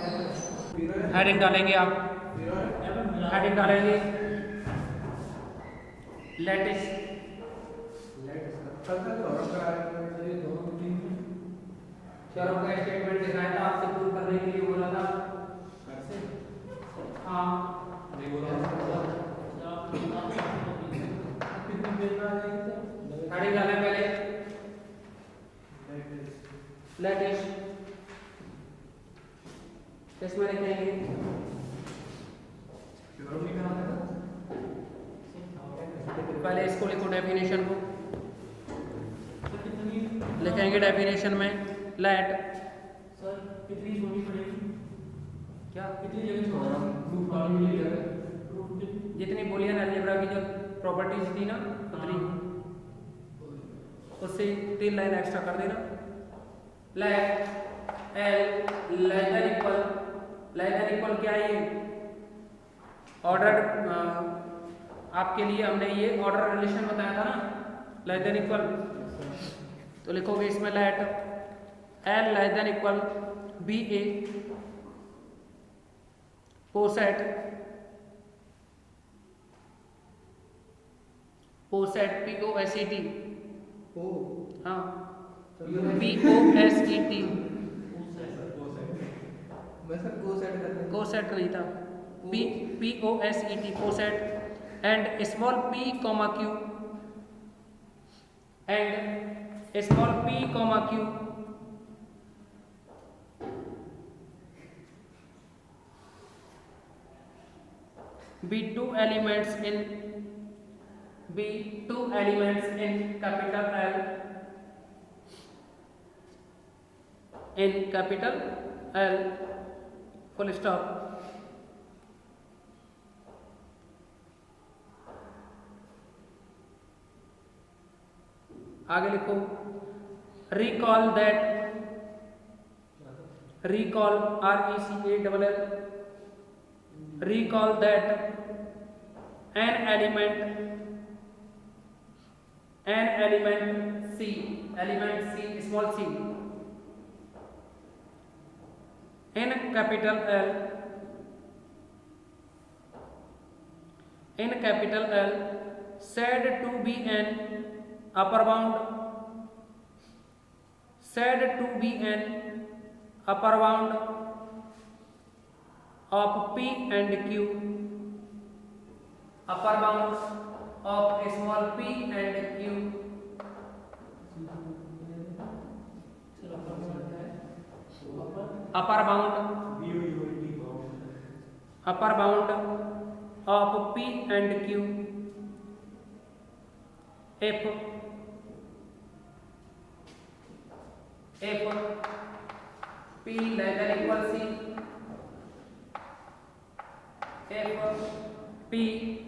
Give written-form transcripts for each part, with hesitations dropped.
Heading डालेंगे आप, heading डालेंगे लेटेस्ट। चलो का स्टेटमेंट दिखाया था आपसे, प्रूव करने के लिए बोला था। हाँ हेडिंग डालें पहले लेटेस्ट, इसमें लिखेंगे पहले इसको लिखो, डेफिनेशन को लिखेंगे डेफिनेशन में लेट। सर कितनी छोड़नी पड़ेगी? क्या कितनी जगह छोड़ना प्रूफ करने के लिए? जितनी बूलियन अलजेब्रा की जो प्रॉपर्टीज थी ना उतनी, उससे 3 लाइन एक्स्ट्रा कर देना। Let L less than equal क्या है ये ऑर्डर, आपके लिए हमने ये ऑर्डर रिलेशन बताया था ना, लेस देन इक्वल। तो लिखोगे इसमें let L less than equal be a poset POSET, हाँ POSET, कोसेट नहीं था, POSET poset and small p comma q and small p comma q be two elements in capital L full stop। आगे लिखो recall recall that an element C small c in capital L said to be an upper bound of P and Q, upper bound of small p and q, upper bound of p and q if p less than equal c, if p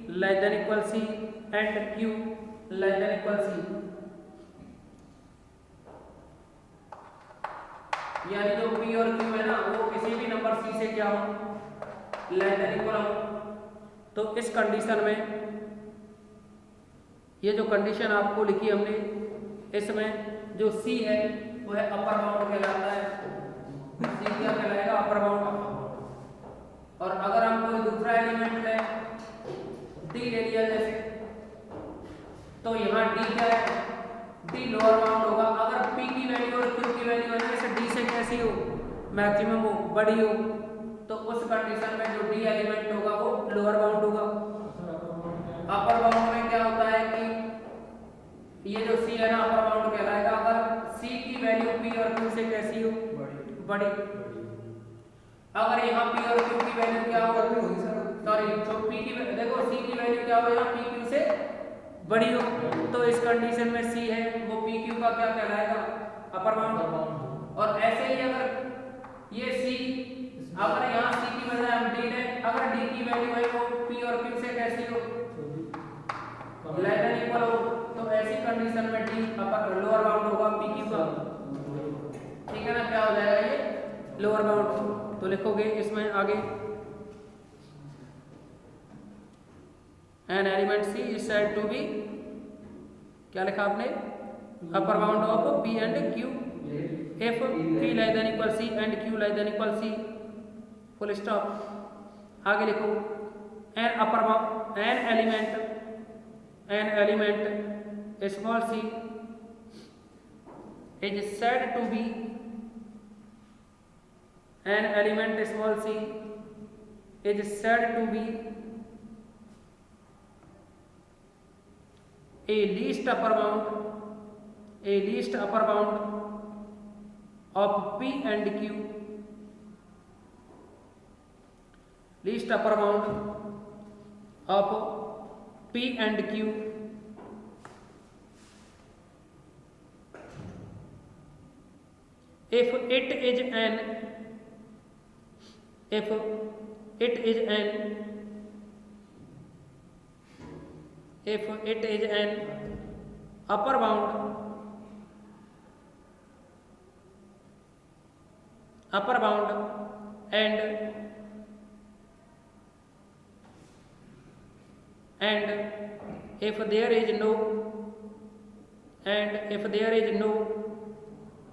less than equal c and q less than equal c, यानी जो p और q है ना वो किसी भी number c से क्या हो, लेस देन इक्वल हो। तो इस कंडीशन में ये जो कंडीशन आपको लिखी हमने, इसमें जो c है वो है अपर बाउंड कहलाता है, c क्या कहलाएगा, अपर बाउंड। और अगर हम कोई दूसरा एलिमेंट लें d ले लिया जैसे, तो यहाँ d क्या है, d लोअर बाउंड होगा। अगर p की वैल्यू और q की वैल्यू है जैसे d से कैसी हो, मैक्सिमम हो, बड़ी हो, तो उस कंडीशन में जो d एलिमेंट होगा वो लोअर बाउंड होगा। अपर बाउंड में क्या होता है कि ये जो c है ना अपर बाउंड कहलाएगा अगर c की वैल्यू p और q से कैसी हो, बड़ी। अगर यहाँ p और q की वैल्यू क्या हो, सॉरी तो p की देखो c की वैल्यू क्या हो, यहाँ p q से बड़ी हो, तो इस कंडीशन में c है वो p q का क्या कहलाएगा, अपर बाउंड। और ऐसे ही अगर ये c, अगर यहाँ c की वजह हम d लें, अगर d की वैल्यू है वो p और q से कैसी हो, लेस देन इक्वल हो, तो ऐसी कंडीशन में d अपर लोअर बाउंड होगा p q का, ठीक है ना। क्या हो जाएगा ये लोअर बाउंड। तो लिखोगे इसमें आगे an element C is said to be, क्या लिखा आपने, upper bound of P and Q if P less than equal C and Q less than equal C, full stop. आगे लिखो an element small C is said to be an element small C is said to be a least upper bound of P and Q, least upper bound of P and Q if it is an upper bound and if there is no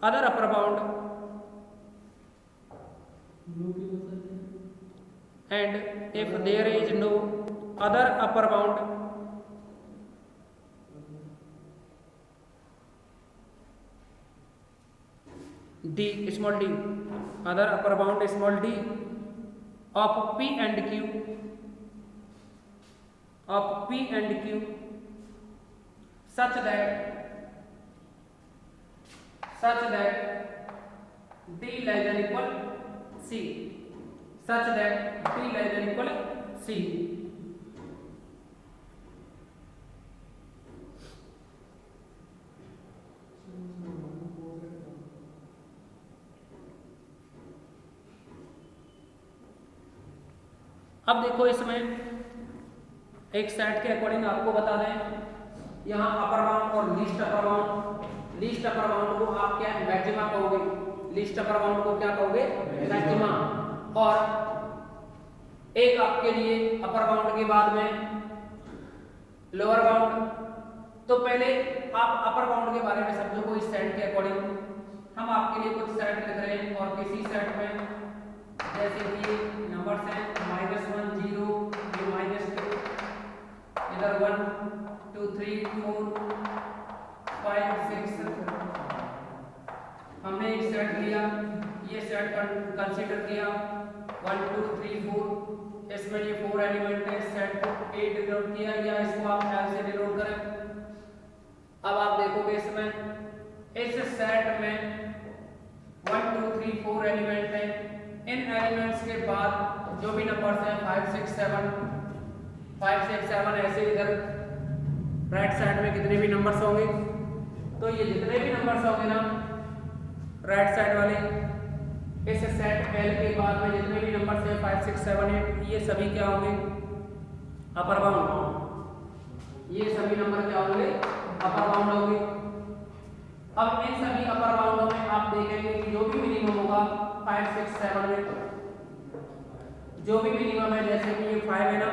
other upper bound and if there is no other upper bound D, small d, other upper bound small d of P and Q such that D less than equal C, such that D less than equal C. अब देखो इसमें एक set के according आपको बता दें, यहाँ upper bound और लीस्ट अपर बाउंड को आप क्या मैक्सिमा कहोगे, लीस्ट अपर बाउंड को क्या कहोगे मैक्सिमा, और एक आपके लिए अपर बाउंड के बाद में लोअर बाउंड। तो पहले आप अपर बाउंड के बारे में समझो, कोई सेट के अकॉर्डिंग हम आपके लिए कुछ सेट लिख रहे हैं और किसी सेट में जैसे कि नंबर्स हैं -1 0 -2 इधर 1 2 3 4 5 6 हमने एक सेट लिया, ये सेट कंसीडर किया 1 2 3 4, इसमें ये 4 एलिमेंट है, सेट को A डिनोट किया या इसको आप L से डिनोट करें। अब आप देखोगे इसमें इस सेट में 1 2 3 4 एलिमेंट है, इन एलिमेंट्स के बाद जो भी नंबर्स हैं 5 6 7 ऐसे इधर राइट साइड में कितने भी नंबर्स होंगे, तो ये जितने भी नंबर्स होंगे ना राइट साइड वाले इस सेट L के बाद में जितने भी नंबर्स हैं 5 6 7 8 ये सभी क्या होंगे अपर बाउंड, ये सभी नंबर क्या होंगे अपर बाउंड होंगे। अब इन सभी अपर बाउंडों में आप देखेंगे कि जो भी मिनिमम होगा 5 6 7 में जो भी मिनिमम है, जैसे कि ये 5 है ना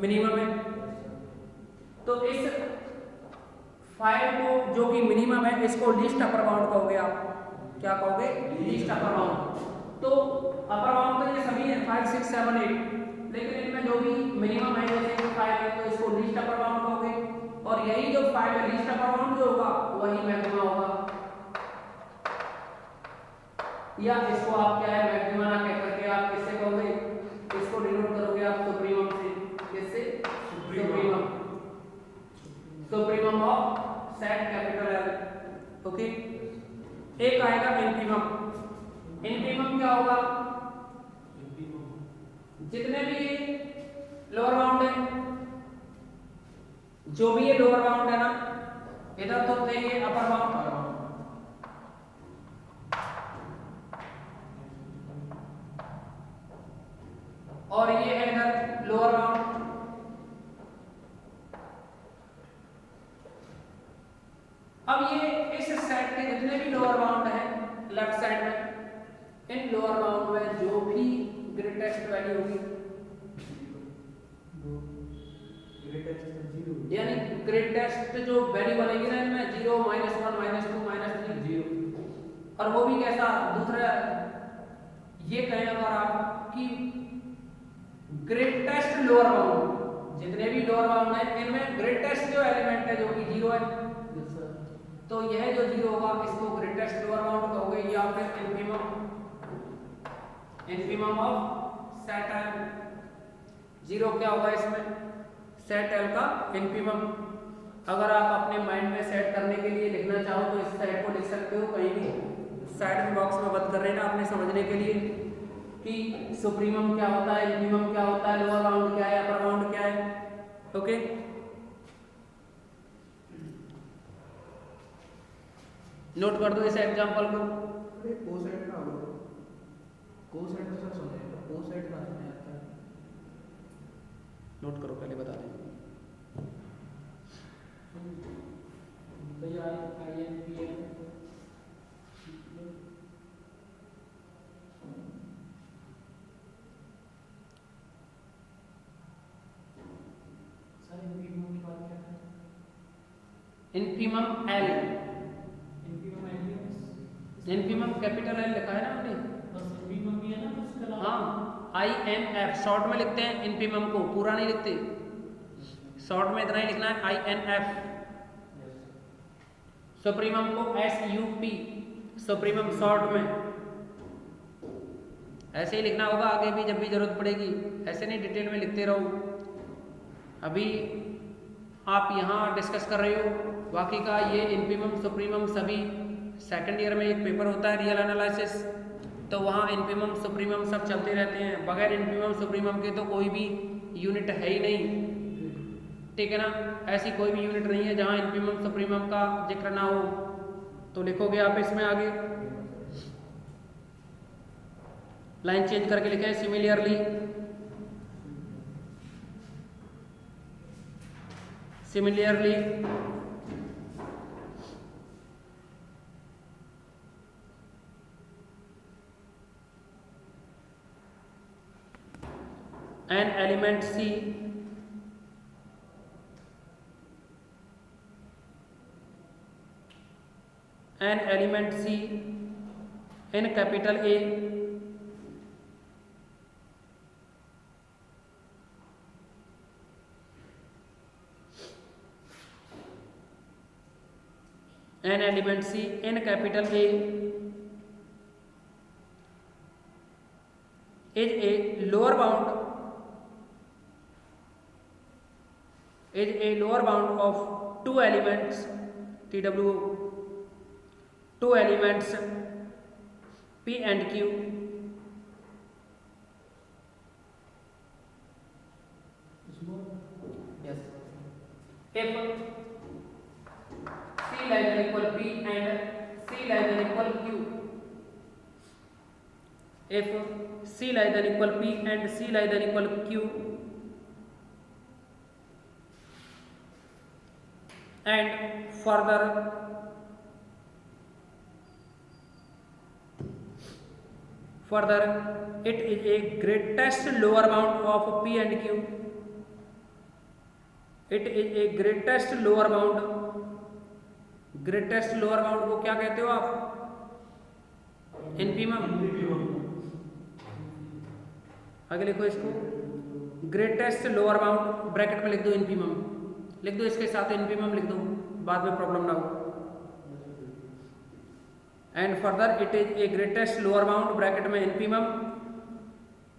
मिनिमम है, तो इस 5 को जो कि मिनिमम है इसको लीस्ट अपर बाउंड कहोगे। आप क्या कहोगे लीस्ट अपर बाउंड। तो अपर बाउंड तो ये सभी है 5 6 7 8, लेकिन इनमें जो भी मिनिमम है जैसे कि 5 है तो इसको लीस्ट अपर बाउंड कहोगे, और यही जो 5 है लीस्ट अपर बाउंड जो होगा वही मैक्सिमा होगा, या इसको आप क्या है मैक्सिमा ना कह करके आप किससे कहोगे, इसको डिनोट करोगे आप सुप्रीमम से, किससे supremum of set capital L। Okay, एक आएगा इंफीमम। इंफीमम क्या होगा, जितने भी लोअर बाउंड है, जो भी ये लोअर बाउंड है ना इधर तो थे ये अपर बाउंड, और ये है इधर लोअर बाउंड। अब ये इस सेट के जितने भी लोअर बाउंड है लेफ्ट साइड में, इन लोअर बाउंड में जो भी ग्रेटेस्ट वैल्यू होगी, यानी ग्रेटेस्ट जो वैल्यू बनेगी ना इनमें 0 -1 -2 -3 0, और वो भी कैसा दूसरा ये कहें अगर आप कि ग्रेटेस्ट लोअर बाउंड, जितने भी लोअर बाउंड है इनमें ग्रेटेस्ट जो एलिमेंट है जो कि 0 है, यस सर। तो यह जो 0 होगा इसको ग्रेटेस्ट लोअर बाउंड कहोगे या फिर इनफिमम ऑफ सेट एल। 0 क्या होगा इसमें? सेट एल का इनफिमम। अगर आप अपने माइंड में सेट करने के लिए लिखना चाहो तो इस सेट को लिख सकते हो कहीं भी, साइड में बॉक्स में बंद कर लेना अपने समझने के लिए कि सुप्रीमम क्या होता है, इनफिमम क्या होता है, लोअर बाउंड क्या है, अपर बाउंड क्या है। ओके, नोट कर दो इस एग्जांपल को। कोसेट का होगा, कोसेट तो सर सुने, कोसेट का सुने आता है। नोट करो पहले बता दें। भैया INPM सर इनफीमम की बात क्या है? Infimum L, infimum elements, infimum capital L लिखा है ना हमने। बस इनफीमम भी है ना, उसके अलावा हाँ, INF शॉर्ट में लिखते हैं इनफिमम को, पूरा नहीं लिखते, शॉर्ट में इतना ही लिखना है INF। सुप्रीमम को SUP, सुप्रीमम शॉर्ट में ऐसे ही लिखना होगा आगे भी जब भी जरूरत पड़ेगी, ऐसे नहीं डिटेल में लिखते रहो। अभी आप यहाँ डिस्कस कर रहे हो, बाकी का ये इनफिमम सुप्रीमम सभी सेकंड ईयर में एक पेपर होता है रियल एनालिसिस, तो वहाँ इनफिमम सुप्रीमम सब चलते रहते हैं। बगैर इनफिमम सुप्रीमम के तो कोई भी यूनिट है ही नहीं, ठीक है ना। ऐसी कोई भी यूनिट नहीं है जहाँ इनफिमम सुप्रीमम का जिक्र ना हो। तो लिखोगे आप इसमें आगे लाइन चेंज करके लिखे similarly, similarly an element C in capital A an element C in capital A is a lower bound of two elements TW, two elements P and Q yes if C less than equal P and C less than equal Q, if C less than equal P and C less than equal Q and further it is a greatest lower bound of P and Q, it is a greatest lower bound को क्या कहते हो आप? Infimum. आगे लिखो इसको greatest lower bound, bracket में लिख दो इनफिमम, लिख दो इसके साथ इनफिमम लिख दो, बाद में प्रॉब्लम ना हो। And further it is a greatest lower bound, bracket में इनफिमम,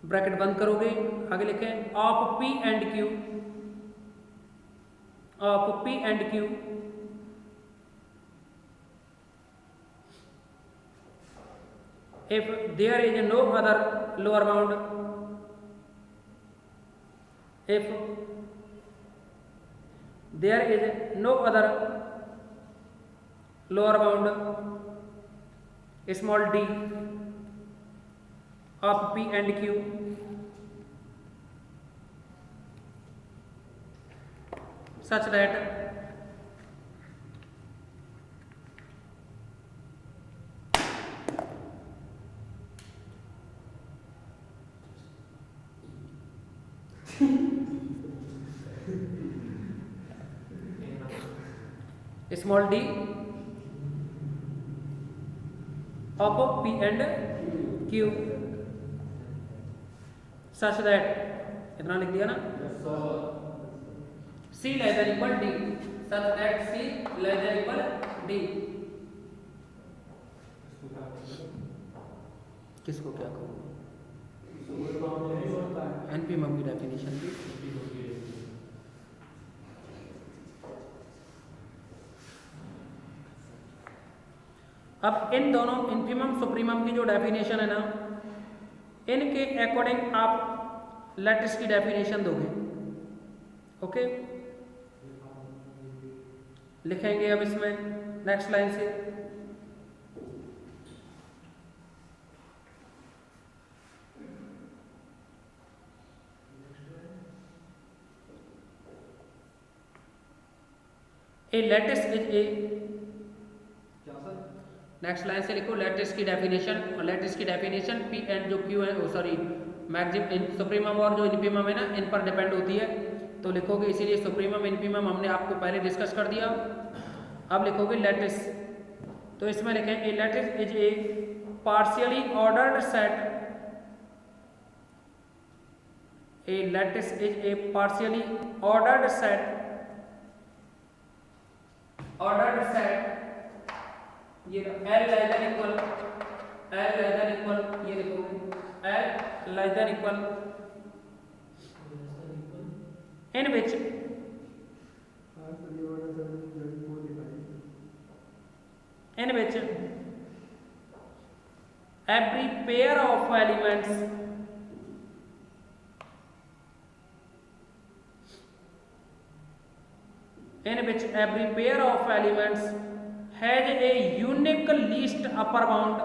ब्रैकेट बंद करोगे, आगे लिखे of P and Q, of P and Q if there is no other lower bound, if there is no other lower bound small d of P and Q such that small d of P and Q such that, इतना लिख दिया ना, C less than equal D, such that C less than equal D। किसको क्या कहूँ, NPM की definition भी। अब इन दोनों इन्फीमम सुप्रीमम की जो डेफिनेशन है ना, इनके अकॉर्डिंग आप लैटिस की डेफिनेशन दोगे। ओके, लिखेंगे अब इसमें नेक्स्ट लाइन से, a lattice is a, next line से लिखो लैटिस की डेफिनेशन, और लैटिस की डेफिनेशन पी एंड जो क्यू है, सॉरी मैक्सिमम सुप्रीमम और जो इन्फीमम है ना, इन पर डिपेंड होती है। तो लिखोगे, इसीलिए सुप्रीमम इन्फीमम हमने आपको पहले डिस्कस कर दिया। अब लिखोगे लैटिस, तो इसमें लिखें a lattice is a partially ordered set, a lattice is a partially ordered set, ordered set, ये L less than equal, L less than equal, ये लिखोगे L less than equal, in which every pair of elements has a unique least upper bound,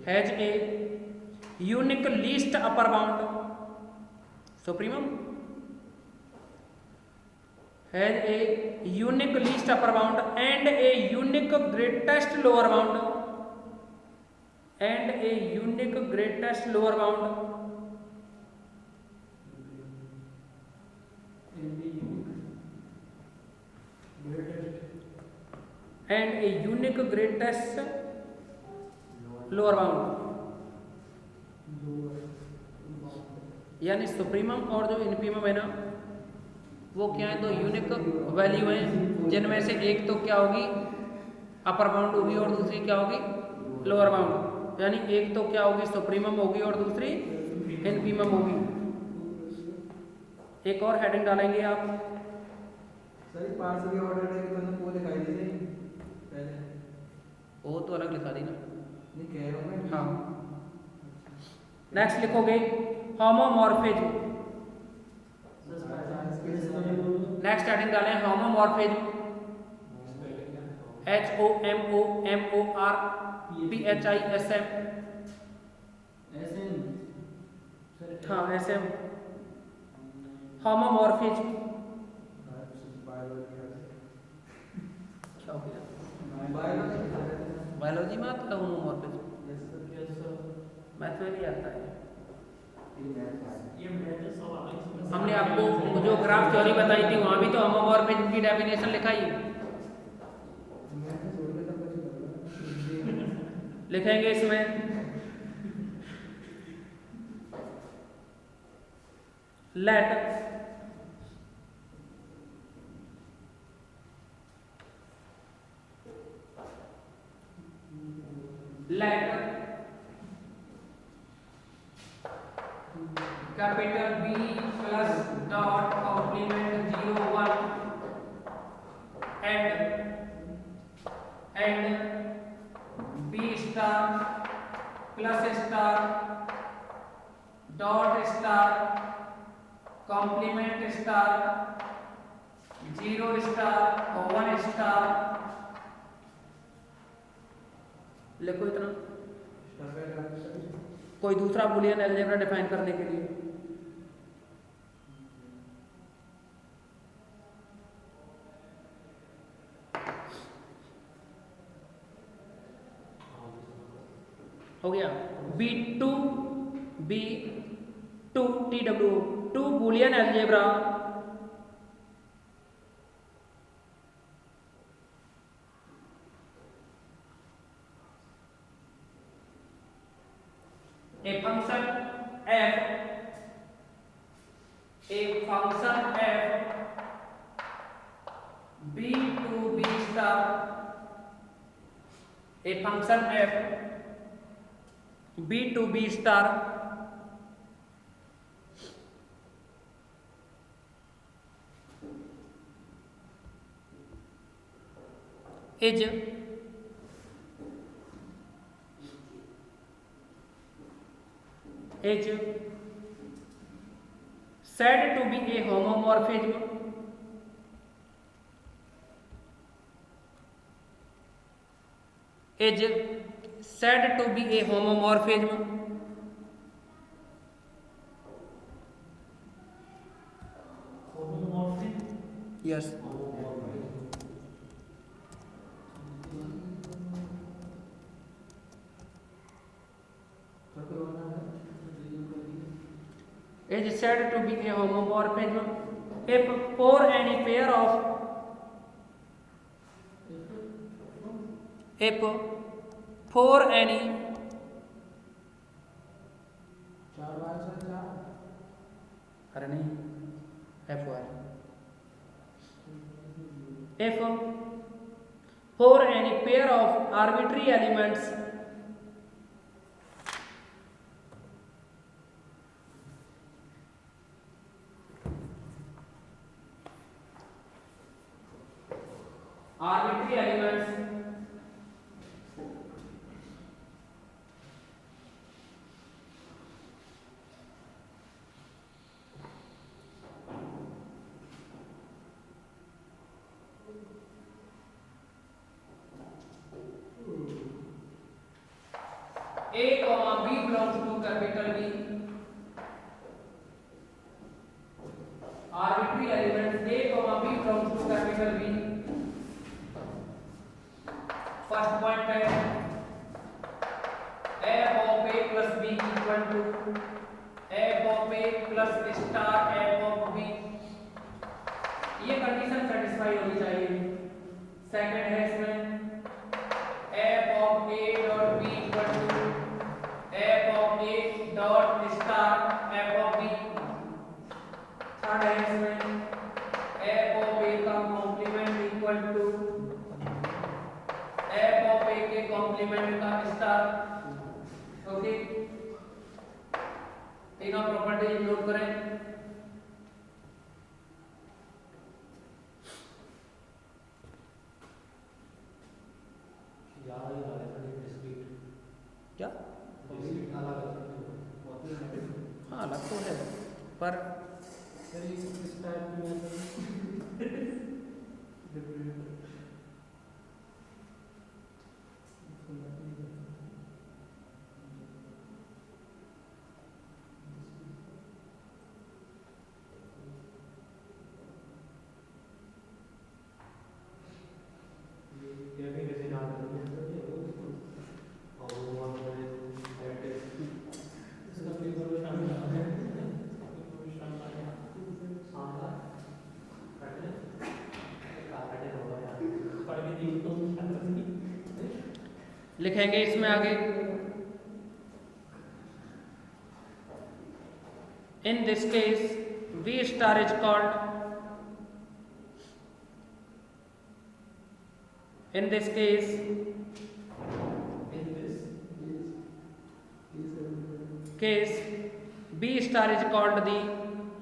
has a unique least upper bound, supremum has a unique least upper bound and a unique greatest lower bound, and a unique greatest lower bound, and a unique greatest lower bound, यानी supremum और जो infimum है ना, वो क्या है, दो unique value हैं, जिनमें से एक तो क्या होगी, अपर बाउंड होगी और दूसरी क्या होगी, लोअर बाउंड। यानी एक तो क्या होगी, सुप्रीमम होगी और दूसरी इन्फीमम होगी। एक और हेडिंग डालेंगे आप, सर पार्शियली ऑर्डर्ड है कि तुमने वो दिखाई दी थी पहले, वो तो अलग लिखा दी ना, नहीं कह रहा हूं मैं। हाँ, नेक्स्ट लिखोगे होमोमॉर्फिज्म, नेक्स्ट हेडिंग डालें होमोमॉर्फिज्म, HOMOMORPHISM, हाँ SM, होमोमॉर्फिज्म क्या हो गया, बायोलॉजी में आता है होमोमॉर्फिज्म, मैथ में भी आता है। हमने आपको जो ग्राफ थ्योरी बताई थी, वहां भी तो होमोमॉर्फिज्म की डेफिनेशन लिखाई है, लिखेंगे इसमें let capital B plus dot complement 0 1 and B star plus star dot star complement star 0 star और 1 स्टार, लिखो इतना। कोई दूसरा बूलियन अलजेब्रा डिफाइन करने के लिए, हो गया B2 TW 2 Boolean algebra a function f b to b star, a function f b to b star is said to be a homomorphism yes is said to be a homomorphism if for any pair of अरे नहीं if for any pair of arbitrary elements A, B belongs to capital B. Arbitrary elements A, B belongs to capital B. First point है f of A plus B equal to f of A plus star f of B. ये condition satisfy होनी चाहिए. Second है इसमें f of A dot B equal to f of A dot star f of B. Third है इसमें f of A का complement equal to f of A के complement का स्टार. ओके तीनों प्रॉपर्टी नोट करें. क्या हाँ अलग तो है पर लिखेंगे इसमें आगे in this case V star is called in this case B star is called the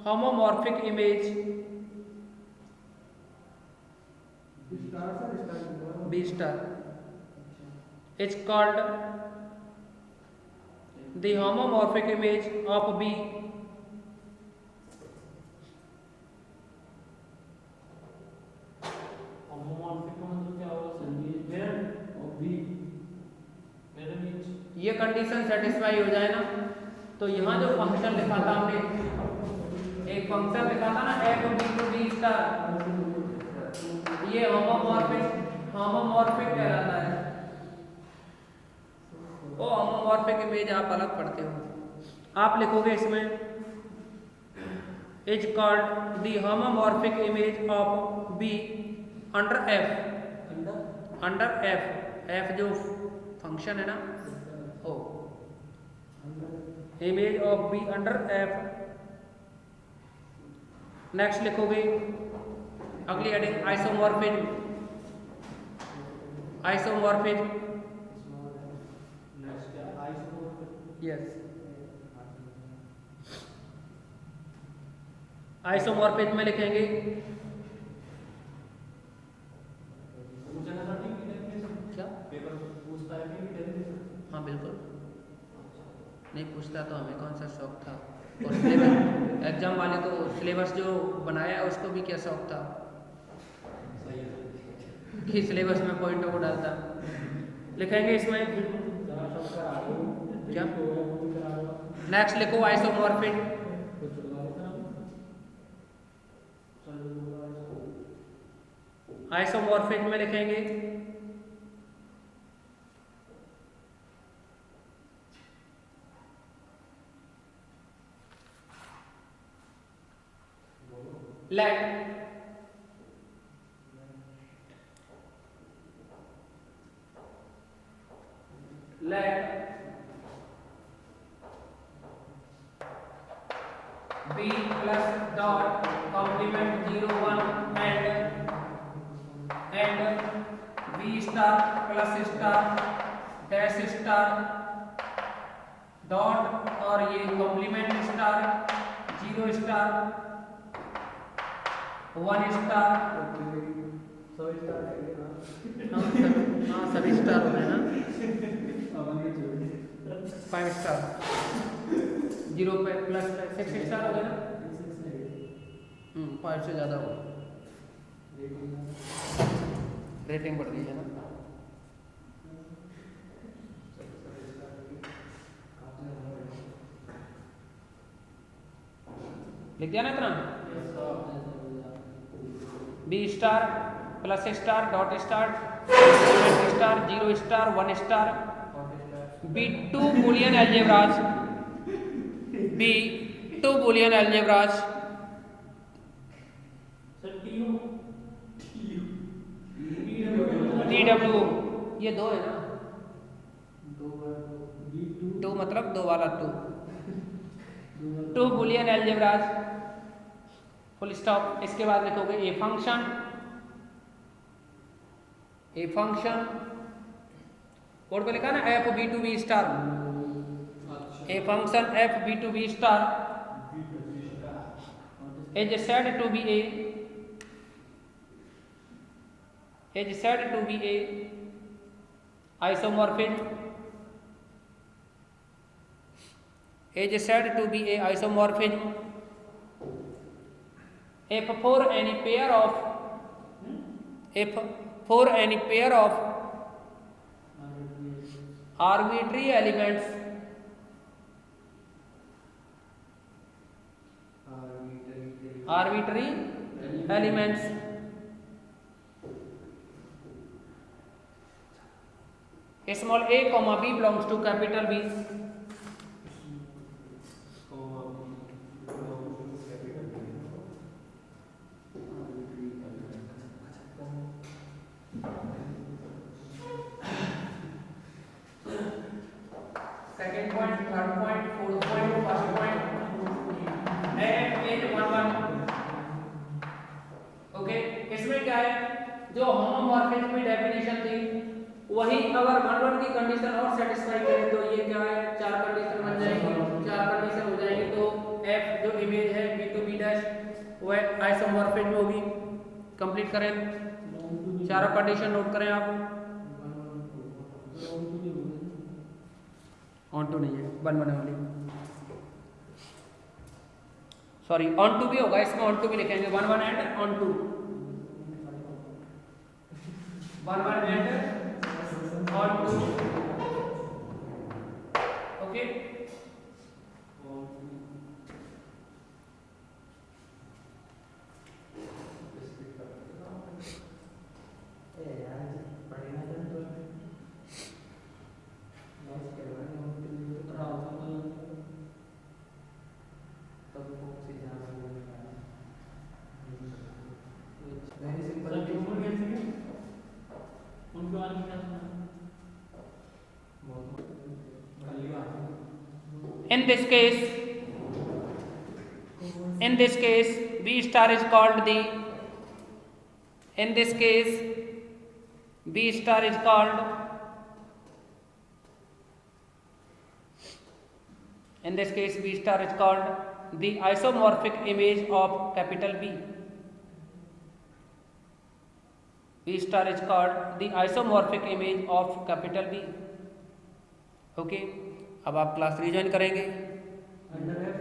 homomorphic image B star is called the homomorphic image of B. ये कंडीशन सेटिस्फाई हो जाए ना तो यहाँ जो फंक्शन लिखा था हमने एक फंक्शन लिखा था ना f b to b star ये होमोमॉर्फिक कहलाता है. वो होमोमॉर्फिक इमेज आप अलग पढ़ते हो. आप लिखोगे इसमें is called the homomorphic image of B under F जो फंक्शन है ना oh image of B under F. Next लिखोगे अगली heading isomorphism. Isomorphism yes, isomorphism में लिखेंगे क्या? हाँ बिल्कुल, नहीं पूछता तो हमें कौन सा शौक था, और सिलेबस एग्जाम वाले तो सिलेबस जो बनाया है उसको भी क्या शौक था कि सिलेबस में पॉइंट वो डालता। लिखेंगे इसमें क्या? नेक्स्ट लिखो आइसोमॉर्फिज्म। आइसोमॉर्फिज्म में लिखेंगे let b plus dot complement 0 1 and b star plus star dash star dot और ये कॉम्प्लीमेंट स्टार 0 स्टार 1 स्टार, हाँ सभी स्टार हो गए ना, 5 स्टार 0 पे प्लस 6 स्टार हो गए ना, 5 से ज़्यादा हो, रेटिंग बढ़ गई है ना। लिख दिया ना इतना? B star plus star dot star star 0 star 1 star B 2 Boolean algebras, B 2 Boolean algebras, TW ये 2 है ना, 2 मतलब 2 वाला 2 बूलियन अलजेब्रास फुल स्टॉप। इसके बाद लिखोगे ए फंक्शन बोर्ड पे लिखा ना F B to B star, a function F B to B star is said to be a isomorphism, is said to be a isomorphism if for any pair of arbitrary elements small a comma b belongs to capital B, second point, third point, fourth point, first point, f is 1 1। Okay, इसमें क्या है, जो homomorphism की definition थी वही अगर 1 1 की condition और सेटिस्फाई करे तो ये क्या है, 4 कंडीशन बन जाएगी, 4 कंडीशन हो जाएगी तो f जो इमेज है b टू b डैश वह आइसोमॉर्फिज्म होगी। कंप्लीट करें, चारों कंडीशन नोट करें आप। ऑन टू नहीं है, 1 1 वाली, सॉरी ऑन टू भी होगा, इसमें ऑन टू भी लिखेंगे 1 1 and onto, 1 1 and onto. Okay, in In this case, B star is called the. In this case, B star is called. In this case, B star is called the isomorphic image of capital B. B star is called the isomorphic image of capital B. Okay, अब आप class 3 join करेंगे। Under F